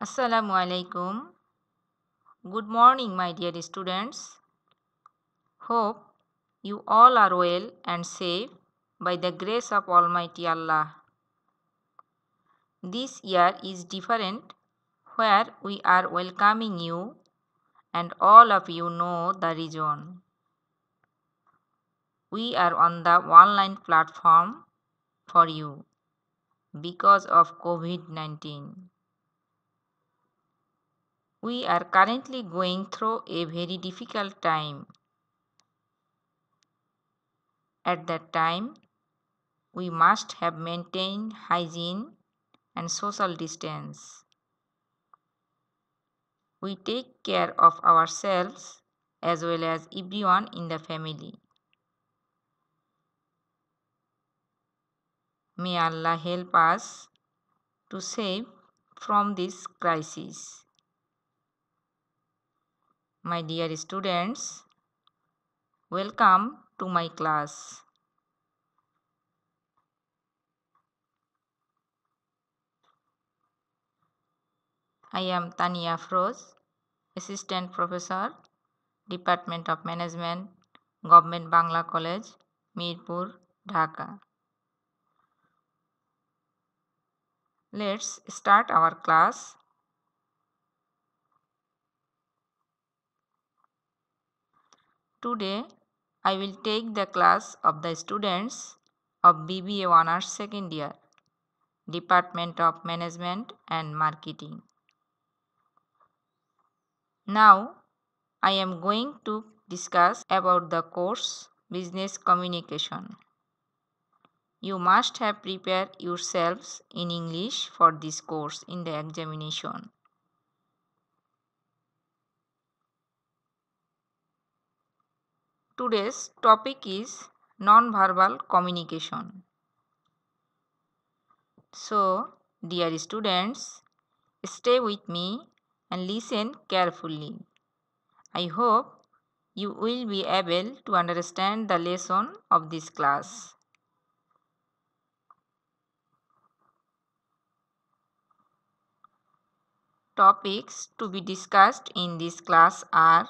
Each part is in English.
Assalamu alaikum. Good morning, my dear students. Hope you all are well and safe by the grace of Almighty Allah. This year is different, where we are welcoming you, and all of you know the reason. We are on the online platform for you because of COVID-19. We are currently going through a very difficult time. At that time, we must have maintained hygiene and social distance. We take care of ourselves as well as everyone in the family. May Allah help us to save from this crisis. My dear students, welcome to my class. I am Tania Afroz, Assistant Professor, Department of Management, Government Bangla College, Mirpur, Dhaka. Let's start our class. Today, I will take the class of the students of BBA Honors Second Year, Department of Management and Marketing. Now, I am going to discuss about the course Business Communication. You must have prepared yourselves in English for this course in the examination. Today's topic is non-verbal communication. So, dear students, stay with me and listen carefully. I hope you will be able to understand the lesson of this class. Topics to be discussed in this class are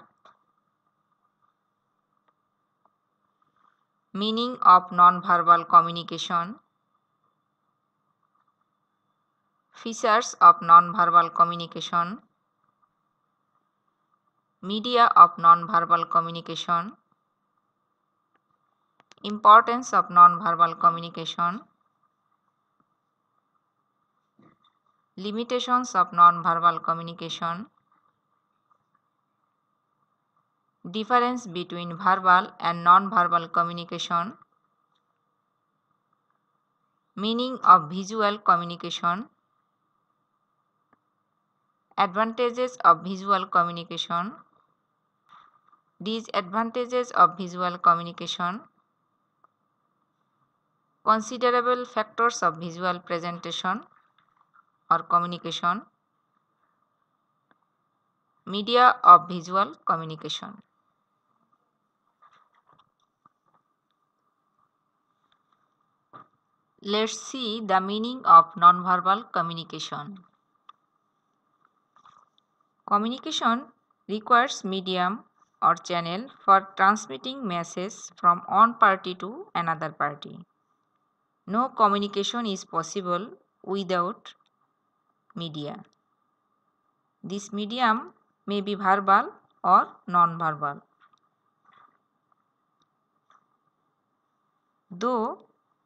meaning of non-verbal communication, features of non-verbal communication, media of non-verbal communication, importance of non-verbal communication, limitations of non-verbal communication, difference between verbal and non-verbal communication, meaning of visual communication, advantages of visual communication, disadvantages of visual communication, considerable factors of visual presentation or communication, media of visual communication. Let's see the meaning of non-verbal communication. Communication requires medium or channel for transmitting message from one party to another party. No communication is possible without media. This medium may be verbal or non-verbal. Though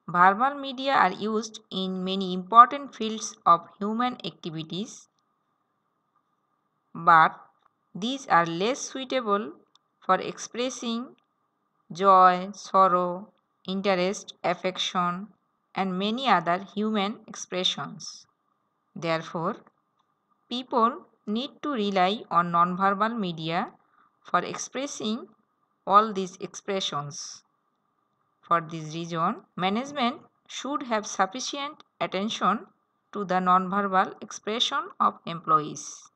verbal media are used in many important fields of human activities, but these are less suitable for expressing joy, sorrow, interest, affection, and many other human expressions. Therefore, people need to rely on non-verbal media for expressing all these expressions. For this reason, management should have sufficient attention to the non-verbal expression of employees.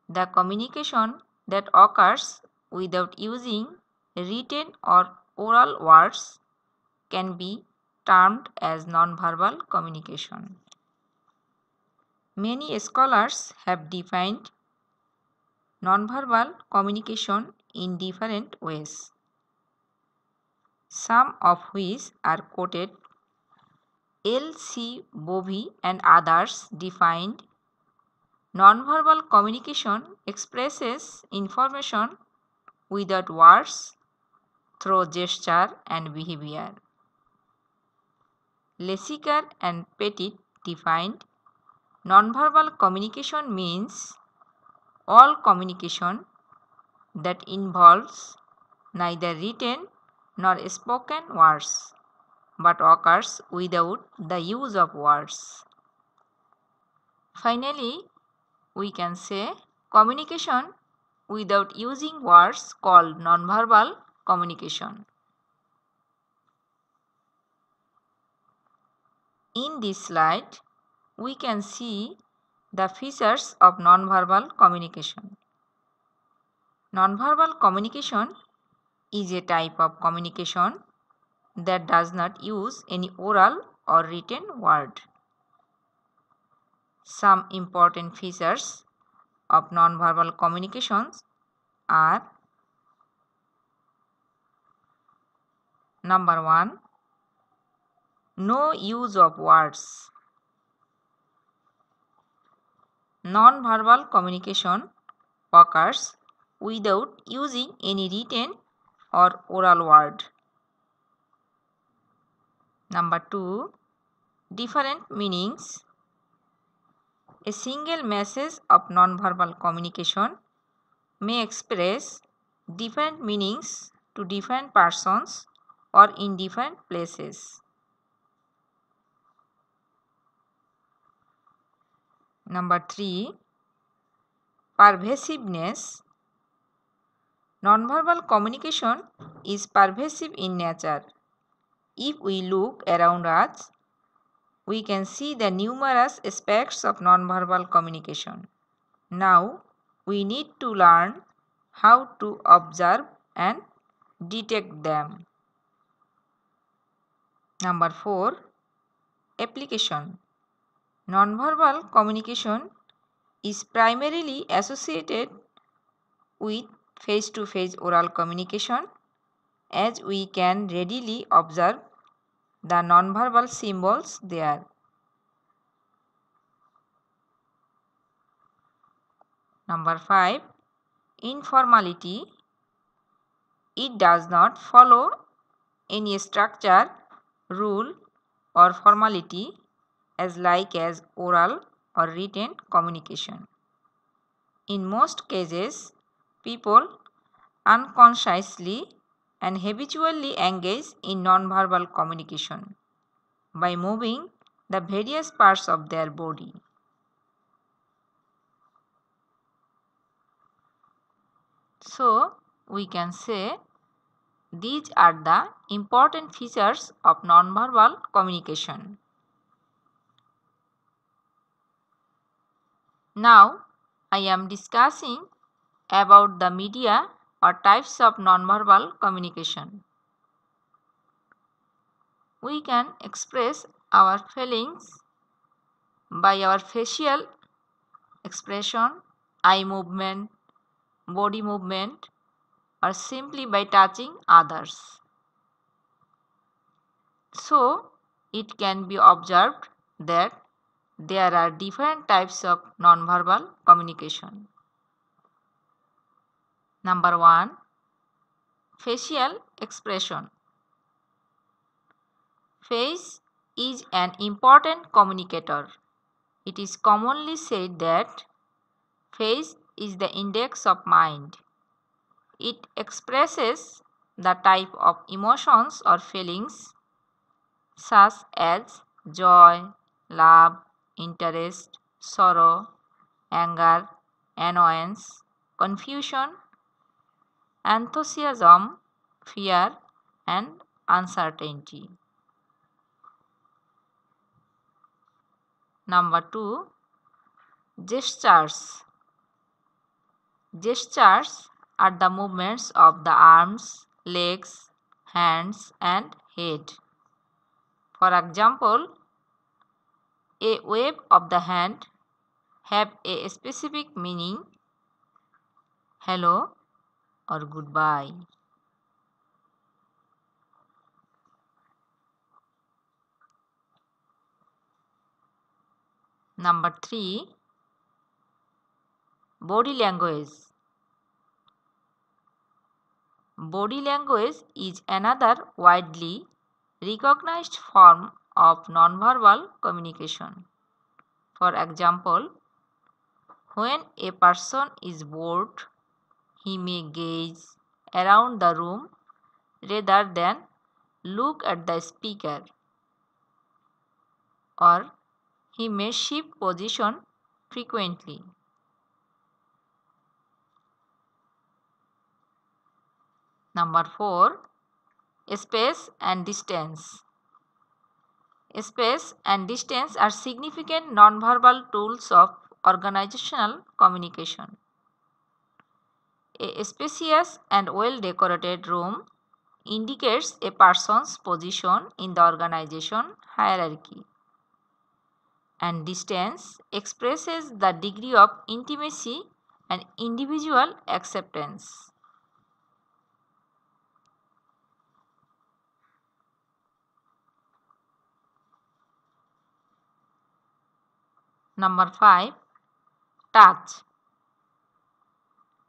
The communication that occurs without using written or oral words can be termed as non-verbal communication. Many scholars have defined nonverbal communication in different ways, some of which are quoted. L. C. Bovey and others defined nonverbal communication expresses information without words through gesture and behavior. Lessiker and Petit defined nonverbal communication means all communication that involves neither written nor spoken words, but occurs without the use of words. Finally, we can say communication without using words called nonverbal communication. In this slide, we can see the features of nonverbal communication. Nonverbal communication is a type of communication that does not use any oral or written word. Some important features of nonverbal communications are: number 1, no use of words. Nonverbal communication occurs without using any written or oral word. Number 2, different meanings. A single message of nonverbal communication may express different meanings to different persons or in different places. Number 3, pervasiveness. Nonverbal communication is pervasive in nature. If we look around us, we can see the numerous aspects of nonverbal communication. Now, we need to learn how to observe and detect them. Number 4, application. Nonverbal communication is primarily associated with face-to-face oral communication, as we can readily observe the nonverbal symbols there. Number 5, informality. It does not follow any structure, rule, or formality as oral or written communication. In most cases, people unconsciously and habitually engage in nonverbal communication by moving the various parts of their body. So, we can say these are the important features of nonverbal communication. Now, I am discussing about the media or types of nonverbal communication. We can express our feelings by our facial expression, eye movement, body movement, or simply by touching others. So, it can be observed that there are different types of nonverbal communication. Number 1, facial expression. Face is an important communicator. It is commonly said that face is the index of mind. It expresses the type of emotions or feelings such as joy, love, interest, sorrow, anger, annoyance, confusion, enthusiasm, fear, and uncertainty. Number 2, gestures. Gestures are the movements of the arms, legs, hands, and head. For example, a wave of the hand have a specific meaning, hello or goodbye. Number 3, body language. Body language is another widely recognized form of nonverbal communication. For example, when a person is bored, he may gaze around the room rather than look at the speaker, or he may shift position frequently. Number 4, space and distance. Space and distance are significant nonverbal tools of organizational communication. A spacious and well-decorated room indicates a person's position in the organization hierarchy, and distance expresses the degree of intimacy and individual acceptance. Number 5, touch.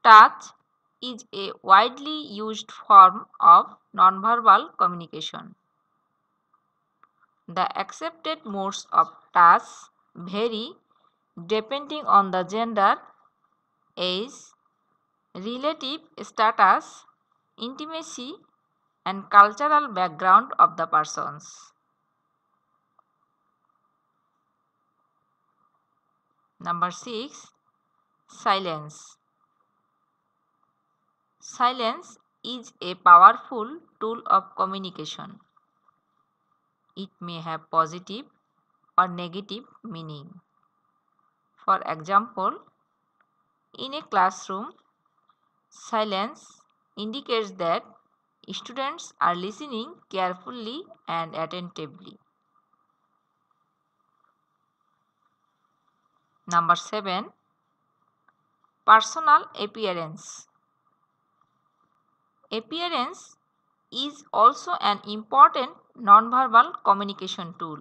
Touch is a widely used form of nonverbal communication. The accepted modes of touch vary depending on the gender, age, relative status, intimacy, and cultural background of the persons. Number 6, silence. Silence is a powerful tool of communication. It may have positive or negative meaning. For example, in a classroom, silence indicates that students are listening carefully and attentively. Number 7, personal appearance. Appearance is also an important nonverbal communication tool.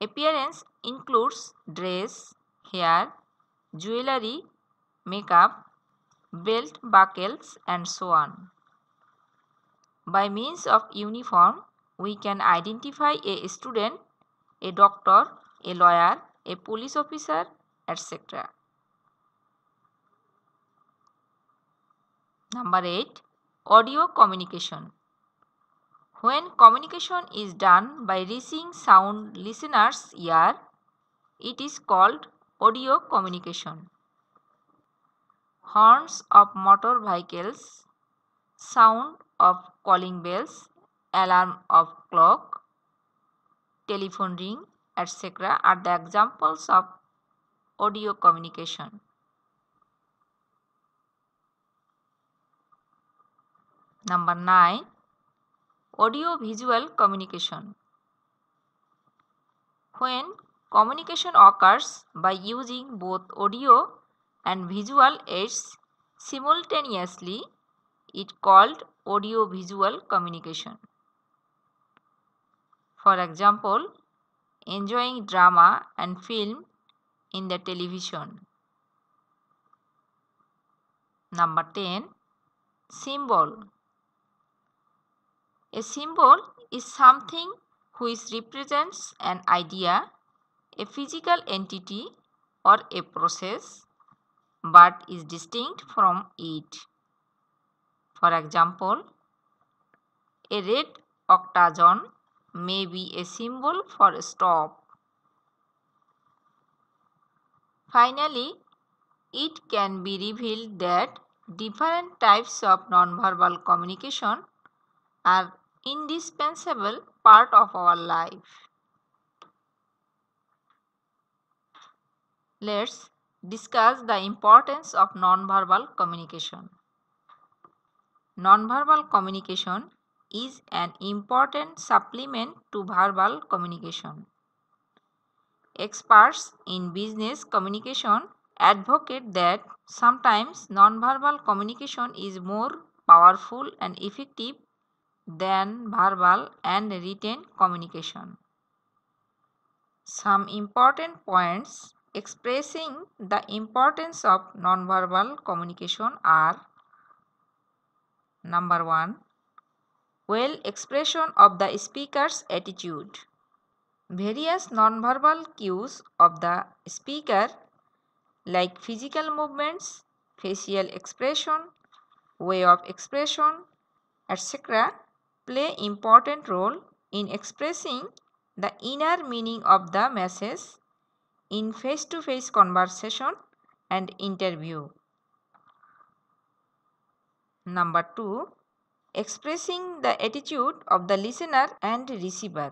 Appearance includes dress, hair, jewelry, makeup, belt buckles, and so on. By means of uniform, we can identify a student, a doctor, a lawyer, a police officer, etc. Number 8, audio communication. When communication is done by reaching sound listener's ear, it is called audio communication. Horns of motor vehicles, sound of calling bells, alarm of clock, telephone ring, etc. are the examples of audio communication. Number 9, audio-visual communication. When communication occurs by using both audio and visual aids simultaneously, it is called audio-visual communication. For example, enjoying drama and film in the television. Number 10, symbol. A symbol is something which represents an idea, a physical entity, or a process, but is distinct from it. For example, a red octagon may be a symbol for a stop. Finally, it can be revealed that different types of nonverbal communication are indispensable part of our life. Let's discuss the importance of nonverbal communication. Nonverbal communication is an important supplement to verbal communication. Experts in business communication advocate that sometimes nonverbal communication is more powerful and effective than verbal and written communication. Some important points expressing the importance of nonverbal communication are: number 1, well expression of the speaker's attitude. Various nonverbal cues of the speaker like physical movements, facial expression, way of expression, etc. play important role in expressing the inner meaning of the message in face-to-face conversation and interview. Number 2, expressing the attitude of the listener and receiver.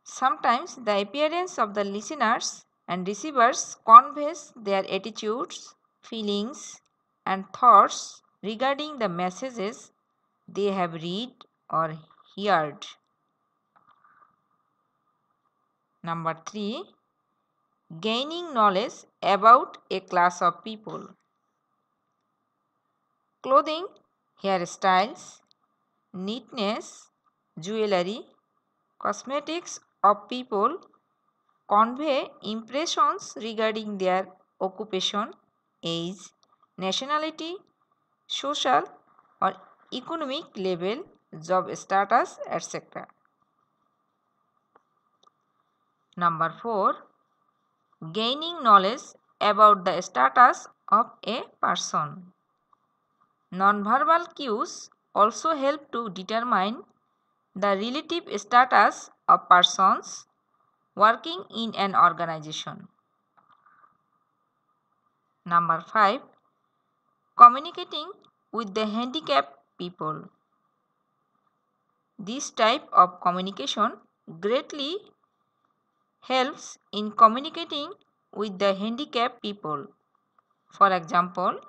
Sometimes the appearance of the listeners and receivers conveys their attitudes, feelings, and thoughts regarding the messages they have read or heard. Number 3, gaining knowledge about a class of people. Clothing, hairstyles, neatness, jewelry, cosmetics of people convey impressions regarding their occupation, age, nationality, social or economic level, job status, etc. Number 4, gaining knowledge about the status of a person. Nonverbal cues also help to determine the relative status of persons working in an organization. Number 5, communicating with the handicapped people. This type of communication greatly helps in communicating with the handicapped people. For example,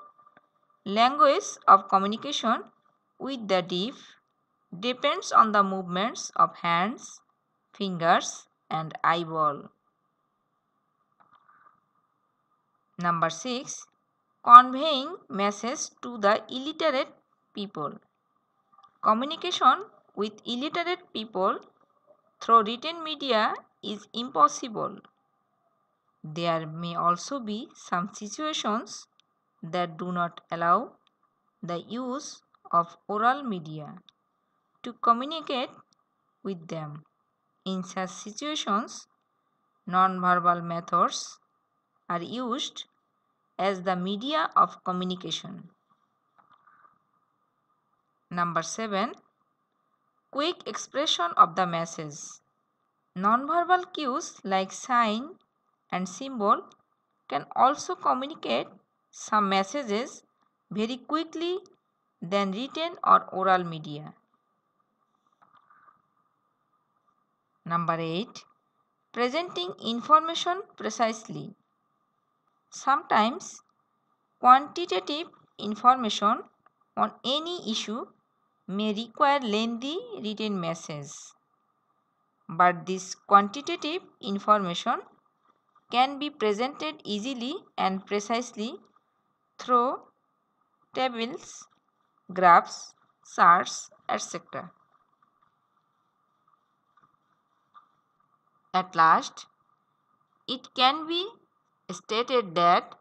language of communication with the deaf depends on the movements of hands, fingers, and eyeball. Number 6, conveying message to the illiterate people. Communication with illiterate people through written media is impossible. There may also be some situations that do not allow the use of oral media to communicate with them. In such situations, non-verbal methods are used as the media of communication. Number 7, quick expression of the message. Nonverbal cues like sign and symbol can also communicate some messages very quickly than written or oral media. Number 8, presenting information precisely. Sometimes quantitative information on any issue may require lengthy written message, but this quantitative information can be presented easily and precisely through tables, graphs, charts, etc. At last, it can be stated that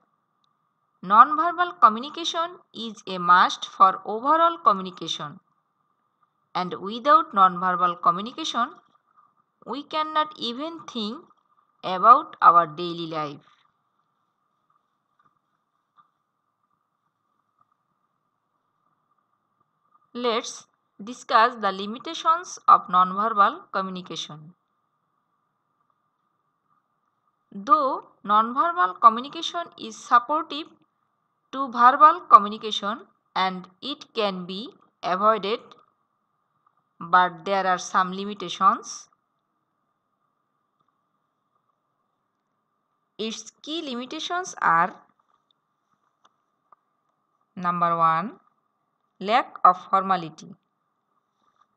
nonverbal communication is a must for overall communication, and without nonverbal communication, we cannot even think about our daily life. Let's discuss the limitations of nonverbal communication. Though nonverbal communication is supportive to verbal communication and it can be avoided, but there are some limitations. Its key limitations are: number 1, lack of formality.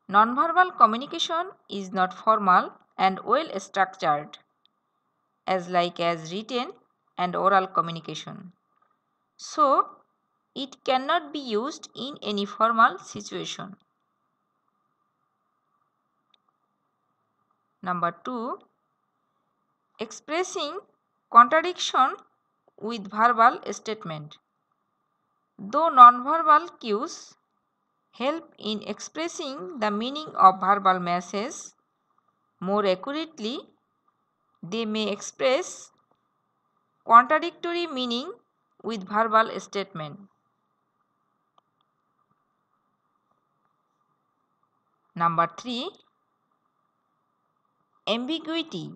Nonverbal communication is not formal and well structured. as written and oral communication. So, it cannot be used in any formal situation. Number 2, expressing contradiction with verbal statement. Though nonverbal cues help in expressing the meaning of verbal messages more accurately, they may express contradictory meaning with verbal statement. Number 3, ambiguity.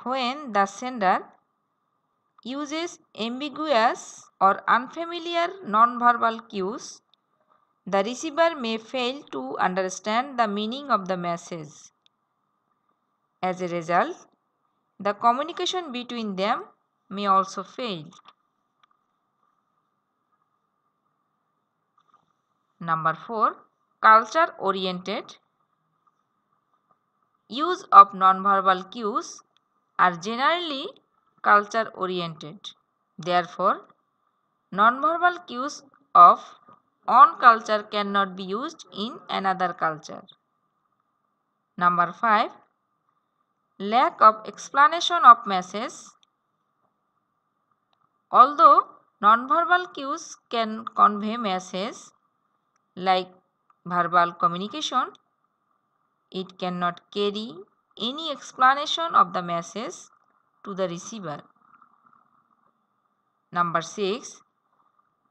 When the sender uses ambiguous or unfamiliar nonverbal cues, the receiver may fail to understand the meaning of the message. As a result, the communication between them may also fail. Number 4, culture-oriented. Use of nonverbal cues are generally culture-oriented. Therefore, nonverbal cues of one culture cannot be used in another culture. Number 5, lack of explanation of message. Although nonverbal cues can convey message like verbal communication, it cannot carry any explanation of the message to the receiver. Number 6,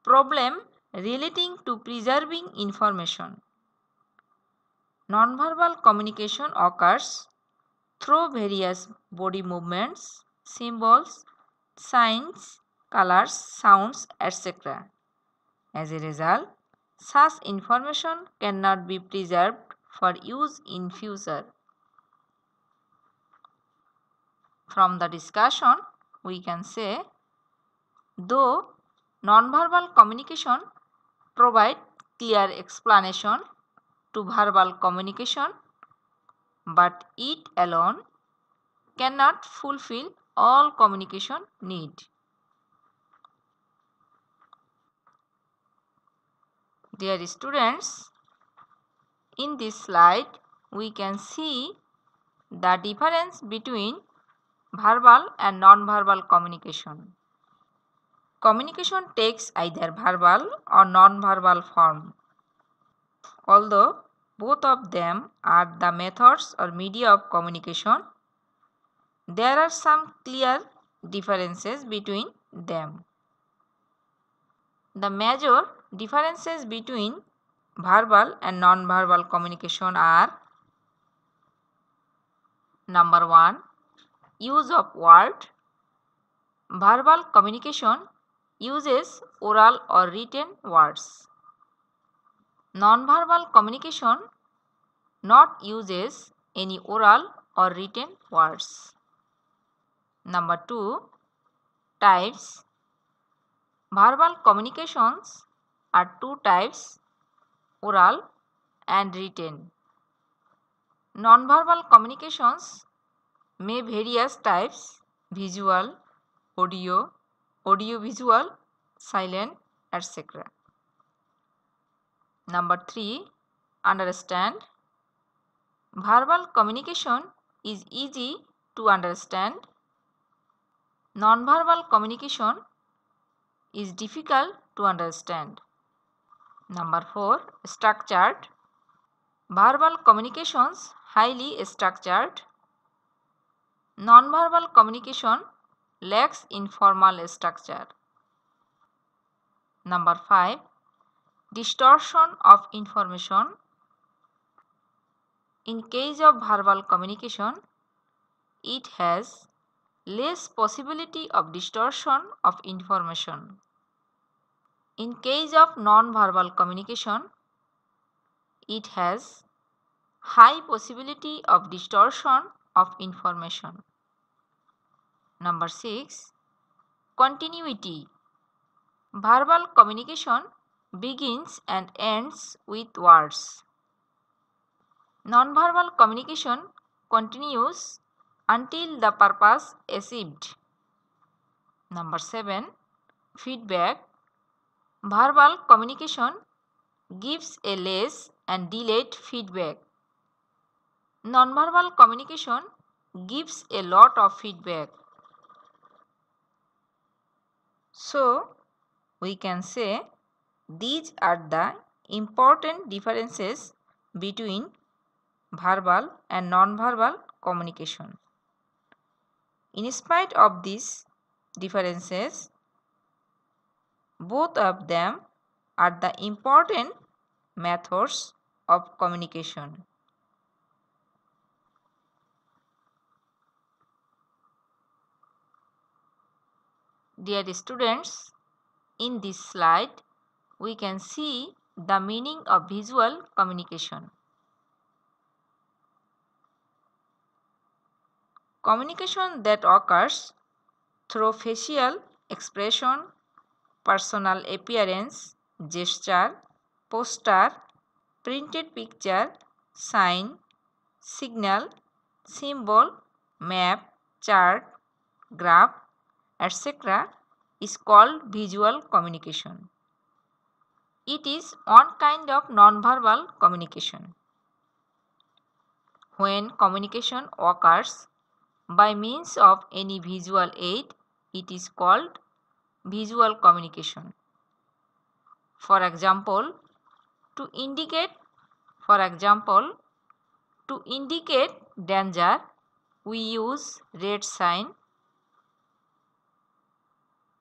problem relating to preserving information. Nonverbal communication occurs through various body movements, symbols, signs, colors, sounds, etc. As a result, such information cannot be preserved for use in future. From the discussion, we can say, though nonverbal communication provides clear explanation to verbal communication, but it alone cannot fulfill all communication needs. Dear students, in this slide we can see the difference between verbal and non-verbal communication. Communication takes either verbal or non-verbal form. Although both of them are the methods or media of communication, there are some clear differences between them. The major differences between verbal and non-verbal communication are: number 1, use of word. Verbal communication uses oral or written words. Non-verbal communication not uses any oral or written words. Number 2, types. Verbal communications are two types, oral and written. Non-verbal communications may various types: visual, audio, audio-visual, silent, etc. Number 3, understand. Verbal communication is easy to understand. Non-verbal communication is difficult to understand. Number 4, structured. Verbal communications highly structured. Non-verbal communication lacks informal structure. Number 5, distortion of information. In case of verbal communication, it has less possibility of distortion of information. In case of non-verbal communication, it has high possibility of distortion of information. Number 6, continuity. Verbal communication begins and ends with words. Non-verbal communication continues until the purpose achieved. Number 7. Feedback. Verbal communication gives a less and delayed feedback. Nonverbal communication gives a lot of feedback. So, we can say these are the important differences between verbal and non-verbal communication. In spite of these differences, both of them are the important methods of communication. Dear students, in this slide, we can see the meaning of visual communication. Communication that occurs through facial expression, personal appearance, gesture, posture, printed picture, sign, signal, symbol, map, chart, graph, etc. is called visual communication. It is one kind of non-verbal communication. When communication occurs by means of any visual aid, it is called visual communication. For example, to indicate danger, we use red sign.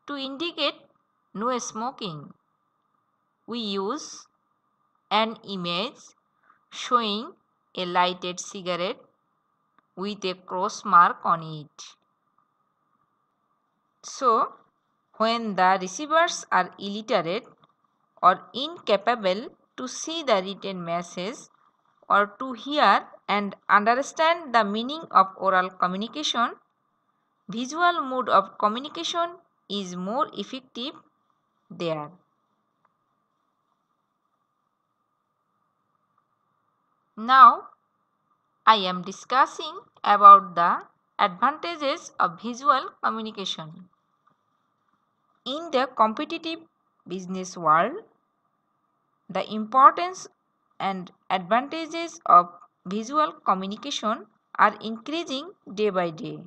To indicate no smoking, we use an image showing a lighted cigarette with a cross mark on it. So, when the receivers are illiterate or incapable to see the written message or to hear and understand the meaning of oral communication, visual mode of communication is more effective there. Now, I am discussing about the advantages of visual communication. In the competitive business world, the importance and advantages of visual communication are increasing day by day.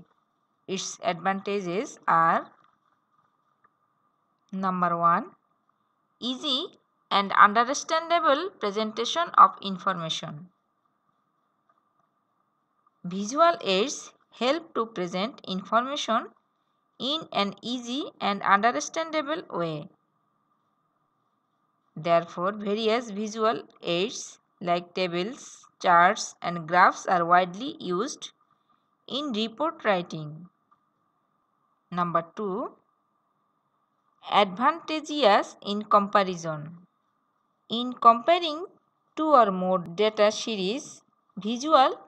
Its advantages are: number 1, easy and understandable presentation of information. Visual aids help to present information in an easy and understandable way. Therefore, various visual aids like tables, charts, and graphs are widely used in report writing. Number 2, advantageous in comparison. In comparing two or more data series, visual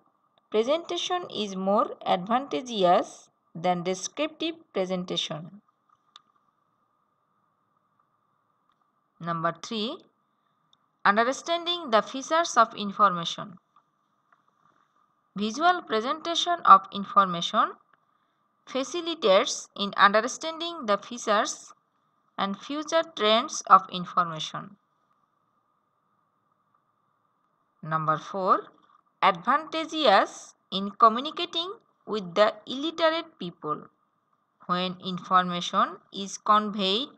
presentation is more advantageous than descriptive presentation. Number 3, understanding the features of information. Visual presentation of information facilitates in understanding the features and future trends of information. Number 4, advantageous in communicating with the illiterate people. When information is conveyed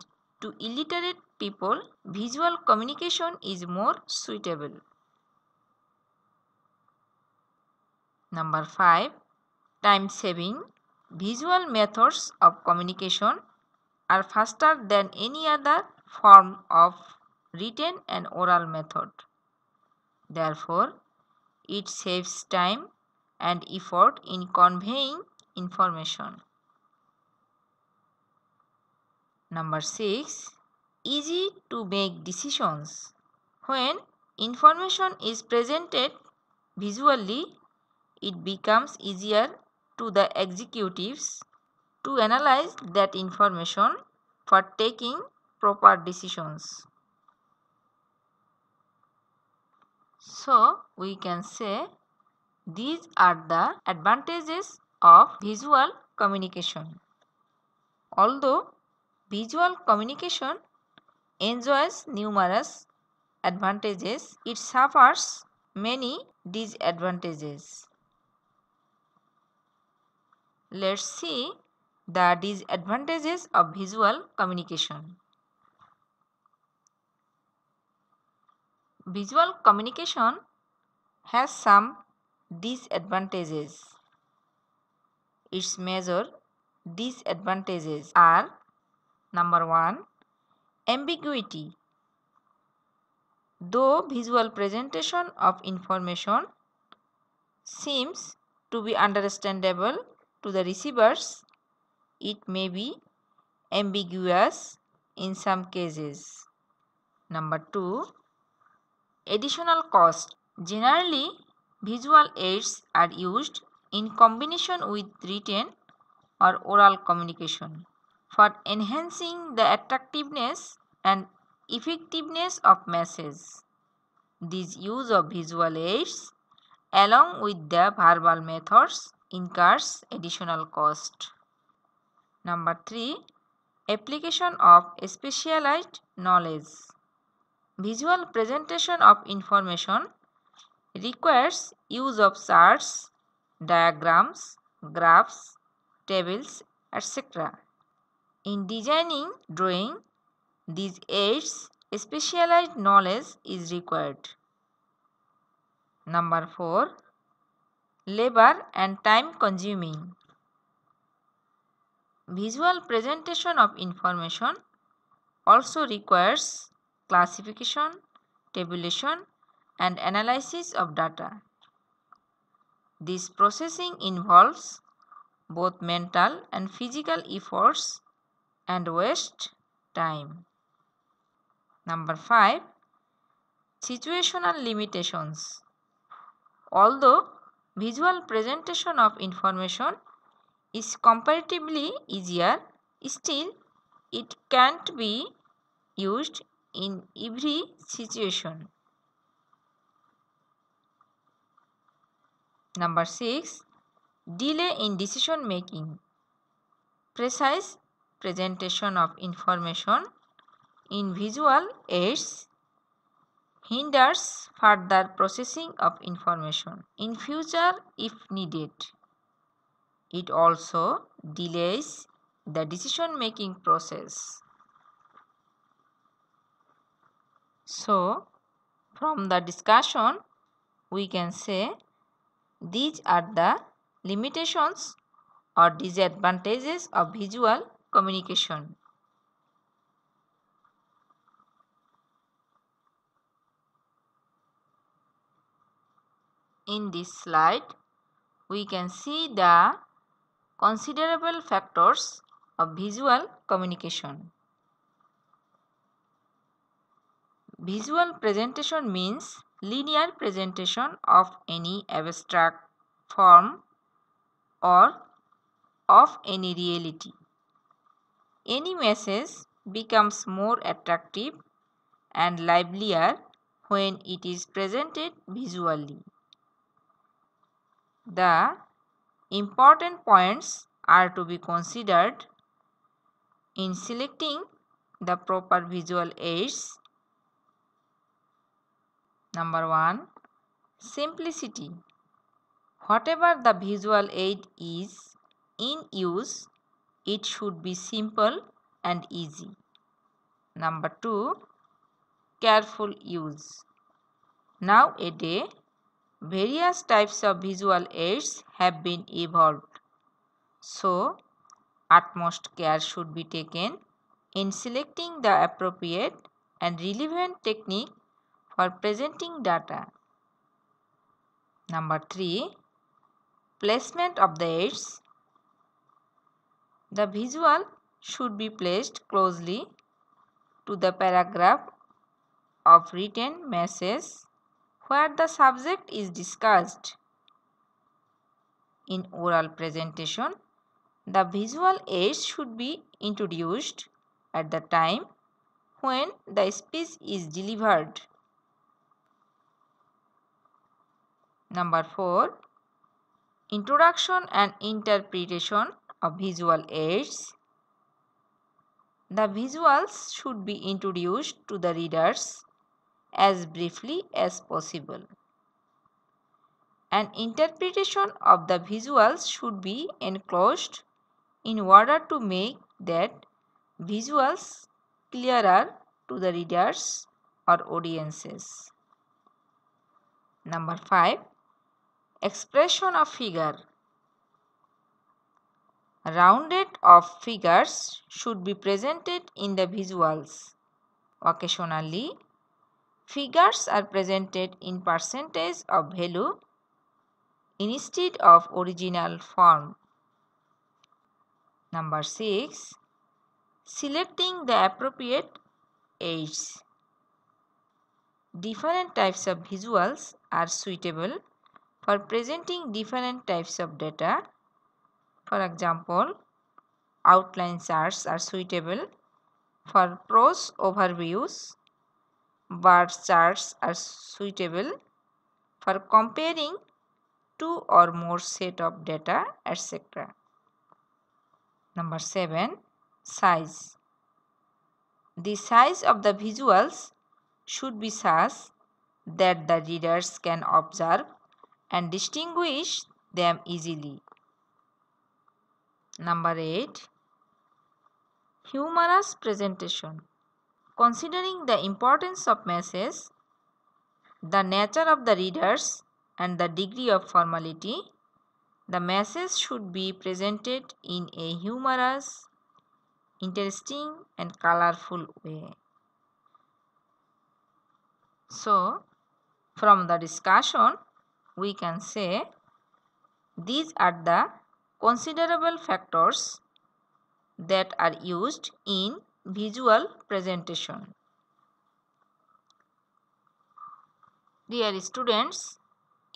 to illiterate people, visual communication is more suitable. Number 5, time saving. Visual methods of communication are faster than any other form of written and oral method. Therefore, it saves time and effort in conveying information. Number 6, easy to make decisions. When information is presented visually, it becomes easier to the executives to analyze that information for taking proper decisions. So, we can say these are the advantages of visual communication. Although visual communication enjoys numerous advantages, it suffers many disadvantages. Let's see the disadvantages of visual communication. Visual communication has some disadvantages. Its major disadvantages are: number 1, ambiguity. Though visual presentation of information seems to be understandable to the receivers, it may be ambiguous in some cases. Number 2, additional cost. Generally, visual aids are used in combination with written or oral communication for enhancing the attractiveness and effectiveness of message. This use of visual aids along with the verbal methods incurs additional cost. Number 3, application of specialized knowledge. Visual presentation of information requires use of charts, diagrams, graphs, tables, etc. In designing drawing, these aids specialized knowledge is required. Number 4, labor and time consuming. Visual presentation of information also requires classification, tabulation, and analysis of data. This processing involves both mental and physical efforts and waste time. Number 5, situational limitations. Although visual presentation of information is comparatively easier, still it can't be used in every situation. Number 6, delay in decision making. Precise presentation of information in visual aids hinders further processing of information in future if needed. It also delays the decision making process. So, from the discussion, we can say these are the limitations or disadvantages of visual communication. In this slide, we can see the considerable factors of visual communication. Visual presentation means linear presentation of any abstract form or of any reality. Any message becomes more attractive and livelier when it is presented visually. The important points are to be considered in selecting the proper visual aids. Number 1, simplicity. Whatever the visual aid is in use, it should be simple and easy. Number 2, careful use. Nowadays, various types of visual aids have been evolved. So, utmost care should be taken in selecting the appropriate and relevant technique for presenting data. Number 3, placement of the aids. The visual should be placed closely to the paragraph of written message where the subject is discussed. In oral presentation, the visual aids should be introduced at the time when the speech is delivered. Number 4, Introduction and interpretation of visual aids. The visuals should be introduced to the readers as briefly as possible. An interpretation of the visuals should be enclosed in order to make that visuals clearer to the readers or audiences. Number 5. Expression of figure. Rounded off figures should be presented in the visuals. Occasionally, figures are presented in percentage of value instead of original form. Number 6. Selecting the appropriate aids. Different types of visuals are suitable for presenting different types of data. For example, outline charts are suitable for prose overviews. Bar charts are suitable for comparing two or more set of data, etc. Number 7. Size. The size of the visuals should be such that the readers can observe and distinguish them easily. Number 8. Humorous presentation. Considering the importance of message, the nature of the readers, and the degree of formality, the message should be presented in a humorous, interesting, and colorful way. So, from the discussion, we can say these are the considerable factors that are used in visual presentation. Dear students,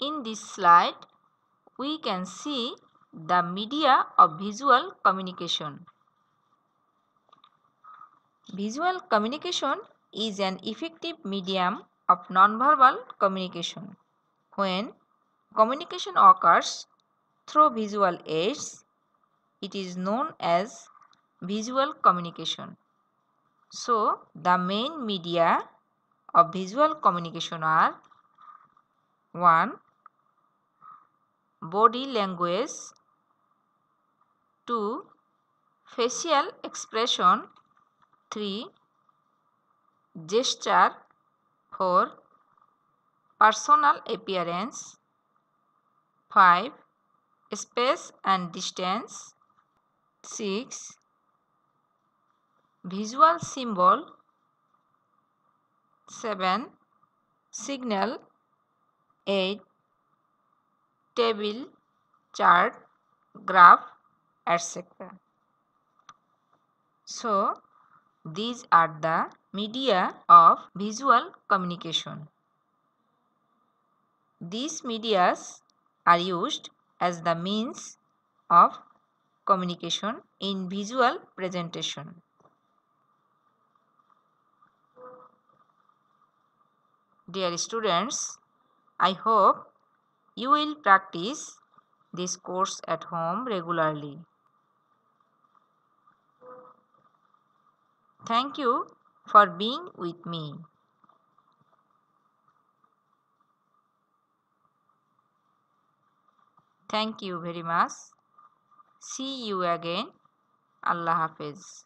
in this slide, we can see the media of visual communication. Visual communication is an effective medium of nonverbal communication. When communication occurs through visual aids, it is known as visual communication. So, the main media of visual communication are: 1. Body language, 2. Facial expression, 3. Gesture, 4. Personal appearance, 5. Space and distance, 6. Visual symbol, 7. Signal, 8. Table, chart, graph, etc. So, these are the media of visual communication. These medias are used as the means of communication in visual presentation. Dear students, I hope you will practice this course at home regularly. Thank you for being with me. Thank you very much. See you again. Allah Hafiz.